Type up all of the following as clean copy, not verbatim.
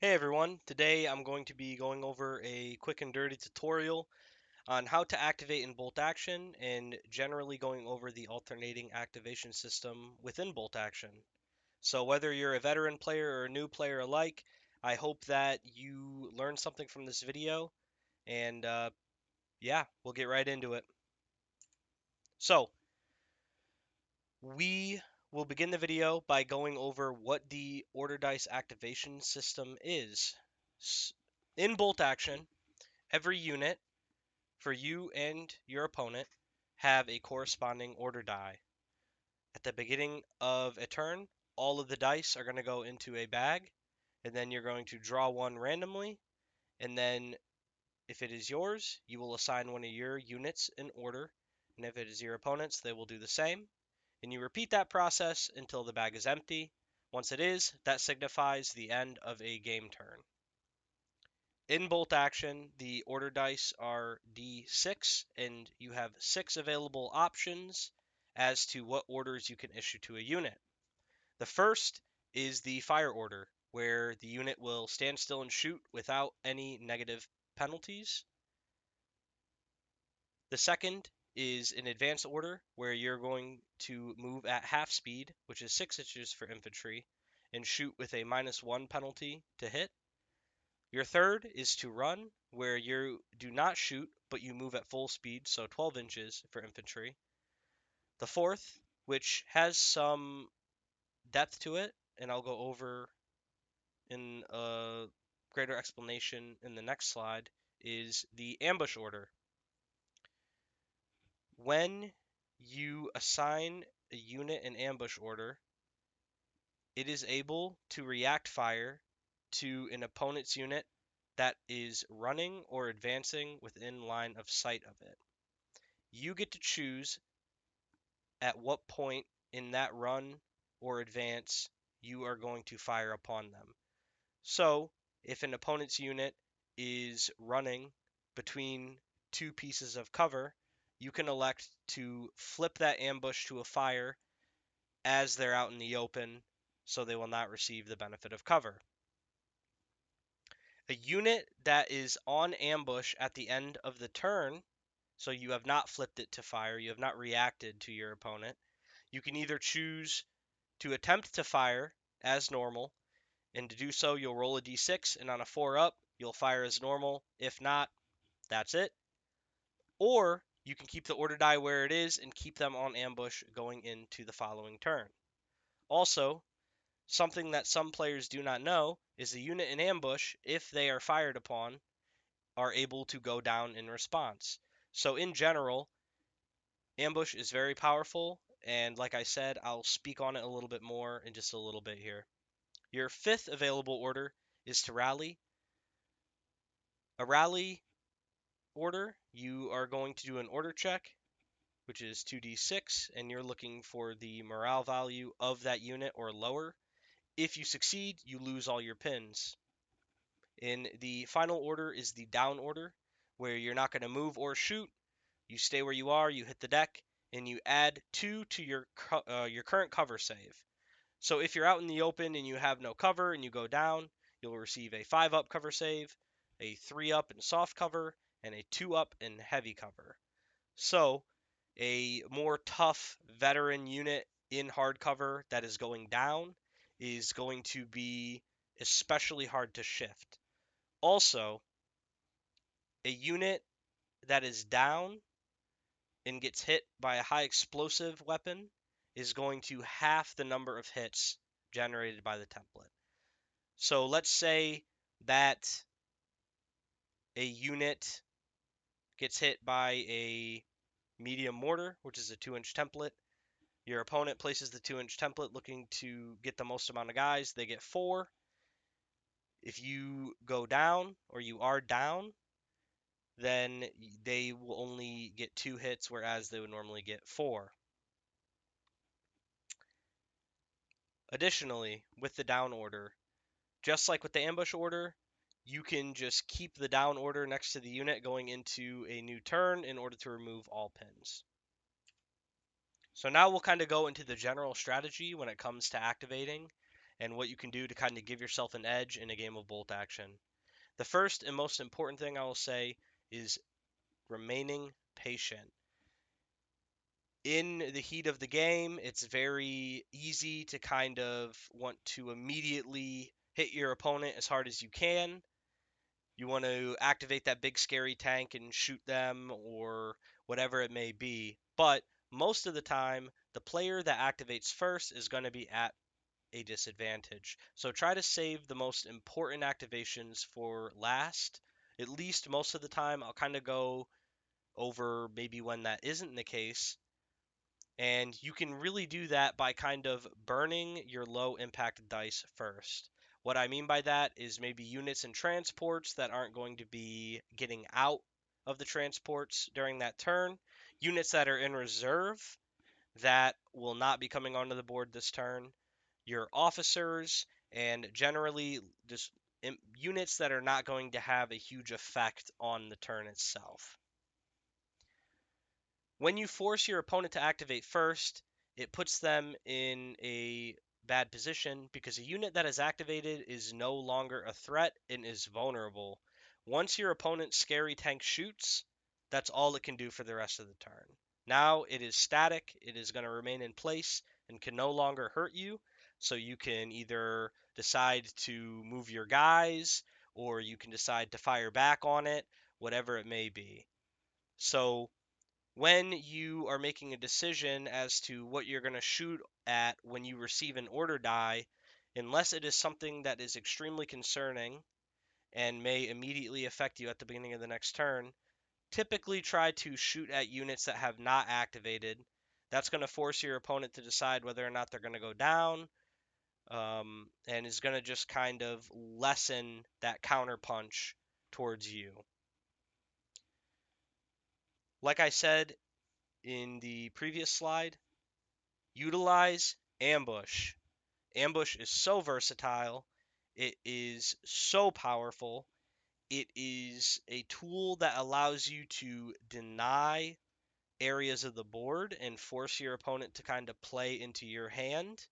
Hey everyone, today I'm going to be going over a quick and dirty tutorial on how to activate in Bolt Action and generally going over the alternating activation system within Bolt Action. So whether you're a veteran player or a new player alike, I hope that you learned something from this video and yeah, we'll get right into it. So we will begin the video by going over what the order dice activation system is. In Bolt Action, every unit for you and your opponent have a corresponding order die. At the beginning of a turn, all of the dice are going to go into a bag, and then you're going to draw one randomly, and then if it is yours, you will assign one of your units in order, and if it is your opponent's, they will do the same. And you repeat that process until the bag is empty. Once it is, that signifies the end of a game turn. In Bolt Action, the order dice are D6, and you have 6 available options as to what orders you can issue to a unit. The first is the fire order, where the unit will stand still and shoot without any negative penalties. The second is an advance order, where you're going to move at half speed, which is 6 inches for infantry, and shoot with a -1 penalty to hit. Your third is to run, where you do not shoot, but you move at full speed, so 12 inches for infantry. The fourth, which has some depth to it, and I'll go over in a greater explanation in the next slide, is the ambush order. When you assign a unit an ambush order, it is able to react fire to an opponent's unit that is running or advancing within line of sight of it. You get to choose at what point in that run or advance you are going to fire upon them. So, if an opponent's unit is running between two pieces of cover, you can elect to flip that ambush to a fire as they're out in the open, so they will not receive the benefit of cover. A unit that is on ambush at the end of the turn, so you have not flipped it to fire, you have not reacted to your opponent, you can either choose to attempt to fire as normal, and to do so, you'll roll a d6, and on a 4 up, you'll fire as normal. If not, that's it. Or you can keep the order die where it is and keep them on ambush going into the following turn. Also, something that some players do not know is the unit in ambush, if they are fired upon, are able to go down in response. So in general, ambush is very powerful, and like I said, I'll speak on it a little bit more in just a little bit here. Your fifth available order is to rally. A rally order, you are going to do an order check, which is 2d6, and you're looking for the morale value of that unit or lower. If you succeed, you lose all your pins. In the final order is the down order, where you're not going to move or shoot. You stay where you are, you hit the deck, and you add 2 to your current cover save. So if you're out in the open and you have no cover and you go down, you'll receive a 5 up cover save, a 3 up in soft cover, and a 2 up in heavy cover. So a more tough veteran unit in hard cover that is going down is going to be especially hard to shift. Also, a unit that is down and gets hit by a high explosive weapon is going to half the number of hits generated by the template. So let's say that a unit gets hit by a medium mortar, which is a 2-inch template. Your opponent places the 2-inch template looking to get the most amount of guys. They get 4. If you go down or you are down, then they will only get 2 hits, whereas they would normally get 4. Additionally, with the down order, just like with the ambush order, you can just keep the down order next to the unit going into a new turn in order to remove all pins. So now we'll kind of go into the general strategy when it comes to activating and what you can do to kind of give yourself an edge in a game of bolt action. The first and most important thing I will say is remaining patient. In the heat of the game, it's very easy to kind of want to immediately hit your opponent as hard as you can. You want to activate that big scary tank and shoot them or whatever it may be. But most of the time, the player that activates first is going to be at a disadvantage. So try to save the most important activations for last. At least most of the time, I'll kind of go over maybe when that isn't the case. And you can really do that by kind of burning your low impact dice first. What I mean by that is maybe units and transports that aren't going to be getting out of the transports during that turn, units that are in reserve that will not be coming onto the board this turn, your officers, and generally just units that are not going to have a huge effect on the turn itself. When you force your opponent to activate first, it puts them in a bad position because a unit that is activated is no longer a threat and is vulnerable. Once your opponent's scary tank shoots, that's all it can do for the rest of the turn. Now it is static, it is going to remain in place and can no longer hurt you. So you can either decide to move your guys or you can decide to fire back on it, whatever it may be. So when you are making a decision as to what you're going to shoot at when you receive an order die, unless it is something that is extremely concerning and may immediately affect you at the beginning of the next turn, typically try to shoot at units that have not activated. That's going to force your opponent to decide whether or not they're going to go down, and is going to just kind of lessen that counter punch towards you. Like I said in the previous slide, utilize ambush. Ambush is so versatile. It is so powerful. It is a tool that allows you to deny areas of the board and force your opponent to kind of play into your hand.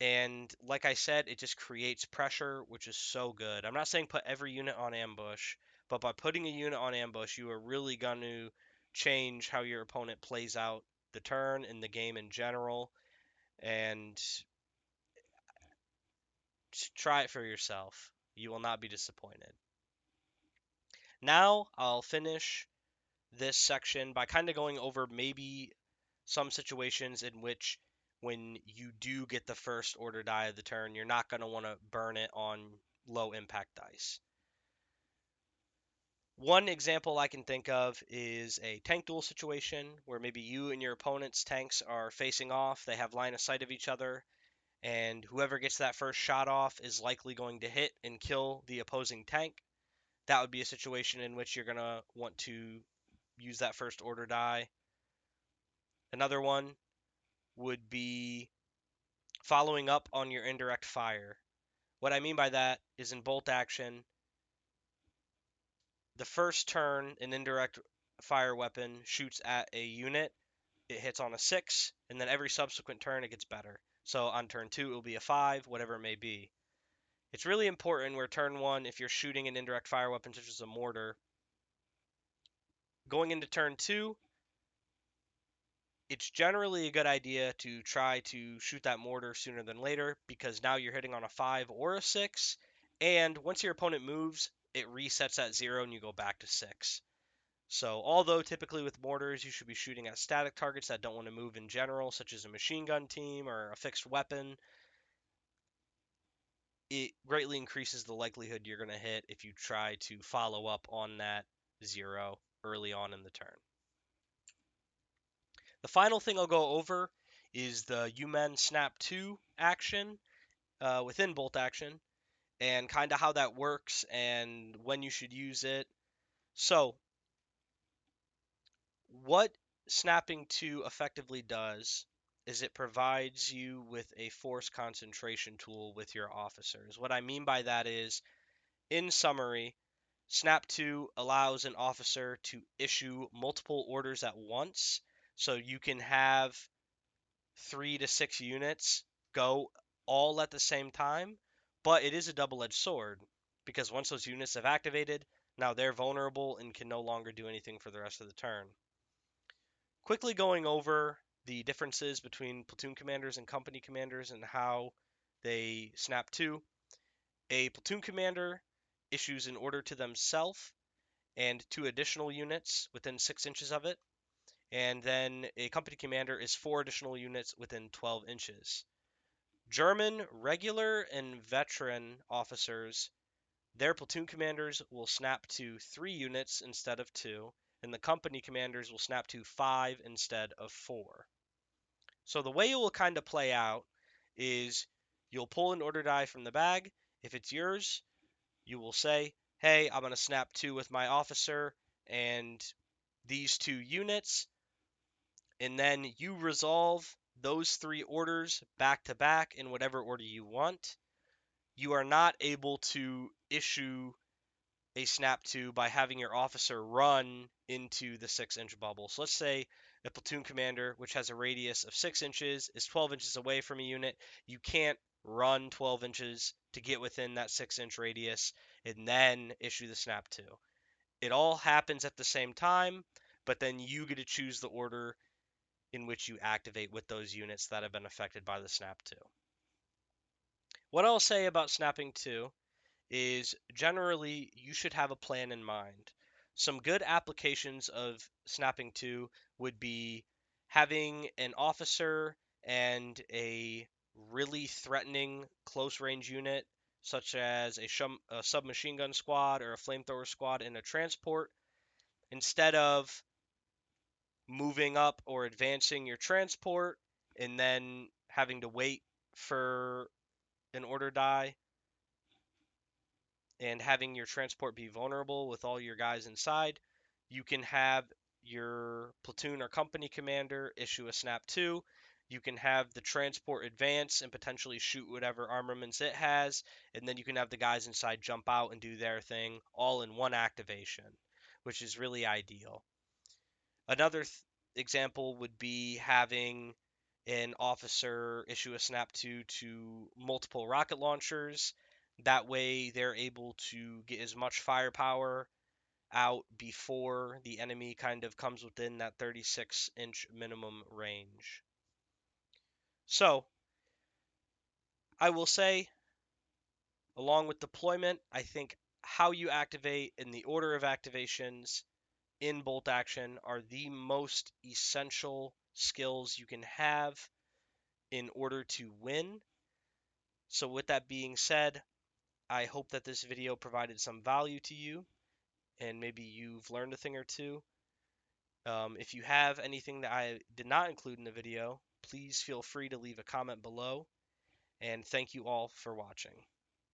And like I said, it just creates pressure, which is so good. I'm not saying put every unit on ambush, but by putting a unit on ambush, you are really going to change how your opponent plays out the turn and the game in general. And try it for yourself. You will not be disappointed. Now I'll finish this section by kind of going over maybe some situations in which when you do get the first order die of the turn, you're not going to want to burn it on low impact dice. One example I can think of is a tank duel situation where maybe you and your opponent's tanks are facing off, they have line of sight of each other, and whoever gets that first shot off is likely going to hit and kill the opposing tank. That would be a situation in which you're going to want to use that first order die. Another one would be following up on your indirect fire. What I mean by that is in bolt action, the first turn an indirect fire weapon shoots at a unit, it hits on a 6, and then every subsequent turn it gets better. So on turn 2 it will be a 5, whatever it may be. It's really important where turn 1, if you're shooting an indirect fire weapon such as a mortar, going into turn 2, it's generally a good idea to try to shoot that mortar sooner than later because now you're hitting on a 5 or a 6, and once your opponent moves, it resets at 0 and you go back to 6. So although typically with mortars you should be shooting at static targets that don't want to move in general, such as a machine gun team or a fixed weapon, it greatly increases the likelihood you're going to hit if you try to follow up on that 0 early on in the turn. The final thing I'll go over is the UMen Snap 2 action within Bolt Action and kind of how that works and when you should use it. So, what Snapping 2 effectively does is it provides you with a force concentration tool with your officers. What I mean by that is, in summary, Snap 2 allows an officer to issue multiple orders at once. So you can have 3 to 6 units go all at the same time, but it is a double-edged sword because once those units have activated, now they're vulnerable and can no longer do anything for the rest of the turn. Quickly going over the differences between platoon commanders and company commanders and how they snap to. A platoon commander issues an order to themselves and 2 additional units within 6 inches of it, and then a company commander is 4 additional units within 12 inches. German regular and veteran officers, their platoon commanders will snap to 3 units instead of 2, and the company commanders will snap to 5 instead of 4. So the way it will kind of play out is you'll pull an order die from the bag. If it's yours, you will say, hey, I'm going to snap 2 with my officer and these 2 units, and then you resolve those 3 orders back to back in whatever order you want. You are not able to issue a snap to by having your officer run into the 6-inch bubble. So let's say a platoon commander, which has a radius of 6 inches, is 12 inches away from a unit. You can't run 12 inches to get within that 6-inch radius and then issue the snap to. It all happens at the same time, but then you get to choose the order in which you activate with those units that have been affected by the snap to. What I'll say about snapping to is generally you should have a plan in mind. Some good applications of snapping to would be having an officer and a really threatening close range unit, such as a submachine gun squad or a flamethrower squad in a transport, instead of moving up or advancing your transport and then having to wait for an order die and having your transport be vulnerable with all your guys inside. You can have your platoon or company commander issue a snap to. You can have the transport advance and potentially shoot whatever armaments it has, and then you can have the guys inside jump out and do their thing all in one activation, which is really ideal. Another example would be having an officer issue a snap to multiple rocket launchers. That way, they're able to get as much firepower out before the enemy kind of comes within that 36-inch minimum range. So, I will say, along with deployment, I think how you activate and the order of activations in bolt action are the most essential skills you can have in order to win. So with that being said, I hope that this video provided some value to you and maybe you've learned a thing or two. If you have anything that I did not include in the video, please feel free to leave a comment below, and thank you all for watching.